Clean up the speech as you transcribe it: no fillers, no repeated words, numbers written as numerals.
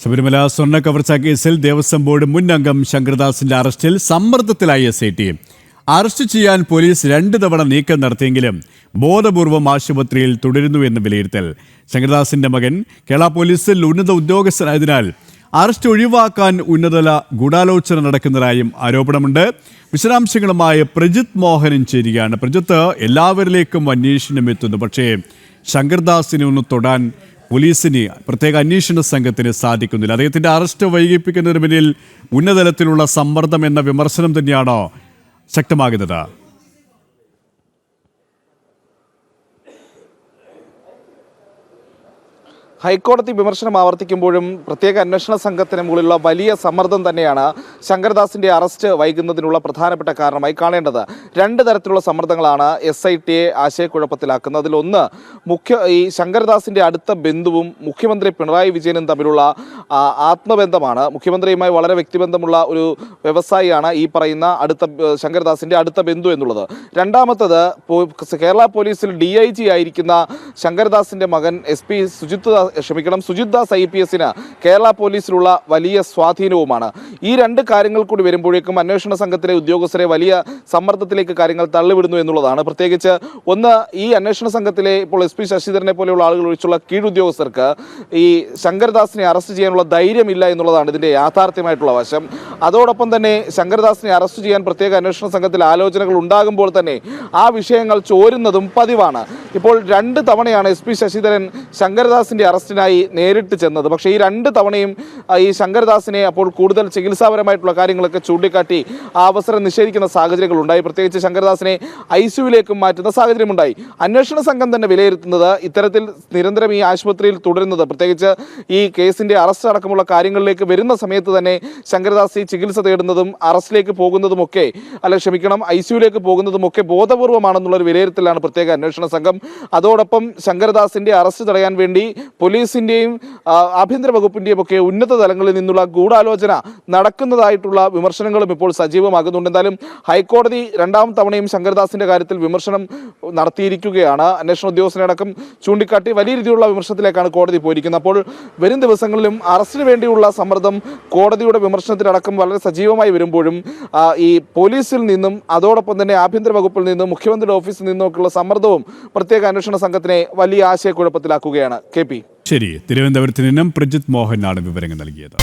ശബരിമല സ്വർണ്ണ കവർച്ചാ കേസിൽ ദേവസ്വം ബോർഡ് മുൻ അംഗം ശങ്കർദാസിന്റെ അറസ്റ്റിൽ സമ്മർദ്ദത്തിലായി SIT. അറസ്റ്റ് ചെയ്യാൻ പോലീസ് 2 തവണ നീക്കം നടത്തിയെങ്കിലും ബോധപൂർവം ആശുപത്രിയിൽ തുടരുന്നുവെന്ന് വിലയിരുത്തൽ. ശങ്കർദാസിന്റെ മകൻ കേരള പോലീസിൽ ഉന്നത ഉദ്യോഗസ്ഥനായതിനാൽ അറസ്റ്റ് ഒഴിവാക്കാൻ ഉന്നതതല ഗൂഢാലോചന നടക്കുന്നതായും ആരോപണമുണ്ട്. വിശദാംശങ്ങളുമായി പ്രജിത്ത് മോഹനൻ ചേരുകയാണ്. പ്രജിത്ത്, എല്ലാവരിലേക്കും അന്വേഷണം എത്തുന്നു, പക്ഷേ ശങ്കർദാസിനെ ഒന്ന് തൊടാൻ പോലീസിന്, പ്രത്യേക അന്വേഷണ സംഘത്തിന് സാധിക്കുന്നില്ല. അദ്ദേഹത്തിന്റെ അറസ്റ്റ് വൈകിപ്പിക്കുന്നതിന് പിന്നിൽ ഉന്നതതലത്തിലുള്ള സമ്മർദ്ദം എന്ന വിമർശനം തന്നെയാണോ ശക്തമാകുന്നത്? ഹൈക്കോടതി വിമർശനം ആവർത്തിക്കുമ്പോഴും പ്രത്യേക അന്വേഷണ സംഘത്തിന് മുകളിലുള്ള വലിയ സമ്മർദ്ദം തന്നെയാണ് ശങ്കർദാസിന്റെ അറസ്റ്റ് വൈകുന്നതിനുള്ള പ്രധാനപ്പെട്ട കാരണമായി കാണേണ്ടത്. 2 തരത്തിലുള്ള സമ്മർദ്ദങ്ങളാണ് SITയെ ആശയക്കുഴപ്പത്തിലാക്കുന്നത്. അതിലൊന്ന് ഈ ശങ്കർദാസിന്റെ അടുത്ത ബന്ധുവും മുഖ്യമന്ത്രി പിണറായി വിജയനും തമ്മിലുള്ള ആത്മബന്ധമാണ്. മുഖ്യമന്ത്രിയുമായി വളരെ വ്യക്തിബന്ധമുള്ള ഒരു വ്യവസായിയാണ് ഈ പറയുന്ന ശങ്കർദാസിന്റെ അടുത്ത ബന്ധു എന്നുള്ളത്. രണ്ടാമത്തത്, കേരള പോലീസിൽ DIG ആയിരിക്കുന്ന ശങ്കർദാസിന്റെ മകൻ സുജിത് ദാസ് IPSന് കേരള പോലീസിലുള്ള വലിയ സ്വാധീനവുമാണ്. ഈ 2 കാര്യങ്ങൾ കൂടി വരുമ്പോഴേക്കും അന്വേഷണ സംഘത്തിലെ ഉദ്യോഗസ്ഥരെ വലിയ സമ്മർദ്ദത്തിലേക്ക് കാര്യങ്ങൾ തള്ളിവിടുന്നു എന്നുള്ളതാണ്. പ്രത്യേകിച്ച് ഒന്ന്, ഈ അന്വേഷണ സംഘത്തിലെ ഇപ്പോൾ SP ശശിധരനെ പോലെയുള്ള ആളുകൾ ഒഴിച്ചുള്ള കീഴുദ്യോഗസ്ഥർക്ക് ഈ ശങ്കർദാസിനെ അറസ്റ്റ് ചെയ്യാനുള്ള ധൈര്യമില്ല എന്നുള്ളതാണ് ഇതിന്റെ യാഥാർത്ഥ്യമായിട്ടുള്ള വശം. അതോടൊപ്പം തന്നെ ശങ്കർദാസിനെ അറസ്റ്റ് ചെയ്യാൻ പ്രത്യേക അന്വേഷണ സംഘത്തിൽ ആലോചനകൾ ഉണ്ടാകുമ്പോൾ തന്നെ ആ വിഷയങ്ങൾ ചോരുന്നതും പതിവാണ്. ഇപ്പോൾ 2 തവണയാണ് SP ശശിധരൻ ശങ്കർദാസിന്റെ അറസ്റ്റിനായി നേരിട്ട് ചെന്നത്. പക്ഷേ ഈ 2 തവണയും ഈ ശങ്കർദാസിനെ അപ്പോൾ കൂടുതൽ ചികിത്സാപരമായിട്ടുള്ള കാര്യങ്ങളൊക്കെ ചൂണ്ടിക്കാട്ടി ആ അവസരം നിഷേധിക്കുന്ന സാഹചര്യങ്ങൾ ഉണ്ടായി. പ്രത്യേകിച്ച് ശങ്കർദാസിനെ ICUവിലേക്കും മാറ്റുന്ന സാഹചര്യമുണ്ടായി. അന്വേഷണ സംഘം തന്നെ വിലയിരുത്തുന്നത് ഇത്തരത്തിൽ നിരന്തരം ഈ ആശുപത്രിയിൽ തുടരുന്നത്, പ്രത്യേകിച്ച് ഈ കേസിന്റെ അറസ്റ്റ് അടക്കമുള്ള കാര്യങ്ങളിലേക്ക് വരുന്ന സമയത്ത് തന്നെ ശങ്കർദാസ് ഈ ചികിത്സ തേടുന്നതും അറസ്റ്റിലേക്ക് പോകുന്നതുമൊക്കെ ICUവിലേക്ക് പോകുന്നതുമൊക്കെ ബോധപൂർവമാണെന്നുള്ളൊരു വിലയിരുത്തലാണ് പ്രത്യേക അന്വേഷണ സംഘം. അതോടൊപ്പം ശങ്കർദാസിന്റെ അറസ്റ്റ് തടയാൻ വേണ്ടി പോലീസിന്റെയും ആഭ്യന്തര വകുപ്പിന്റെയും ഒക്കെ ഉന്നത തലങ്ങളിൽ നിന്നുള്ള ഗൂഢാലോചന നടക്കുന്നതായിട്ടുള്ള വിമർശനങ്ങളും ഇപ്പോൾ സജീവമാകുന്നുണ്ട്. എന്തായാലും ഹൈക്കോടതി 2ാം തവണയും ശങ്കർദാസിന്റെ കാര്യത്തിൽ വിമർശനം നടത്തിയിരിക്കുകയാണ്. അന്വേഷണ ഉദ്യോഗസ്ഥനടക്കം ചൂണ്ടിക്കാട്ടി വലിയ രീതിയിലുള്ള വിമർശനത്തിലേക്കാണ് കോടതി പോയിരിക്കുന്നത്. അപ്പോൾ വരും ദിവസങ്ങളിലും അറസ്റ്റിന് വേണ്ടിയുള്ള സമ്മർദ്ദം കോടതിയുടെ വിമർശനത്തിലടക്കം വളരെ സജീവമായി വരുമ്പോഴും ഈ പോലീസിൽ നിന്നും അതോടൊപ്പം തന്നെ ആഭ്യന്തര വകുപ്പിൽ നിന്നും മുഖ്യമന്ത്രിയുടെ ഓഫീസിൽ നിന്നുമൊക്കെയുള്ള സമ്മർദ്ദവും പ്രത്യേക അന്വേഷണ സംഘത്തിനെ വലിയ ആശയക്കുഴപ്പത്തിലാക്കുകയാണ്. KP. ശരി, തിരുവനന്തപുരത്ത് നിന്നും പ്രജിത്ത് മോഹനാണ് വിവരങ്ങൾ നൽകിയത്.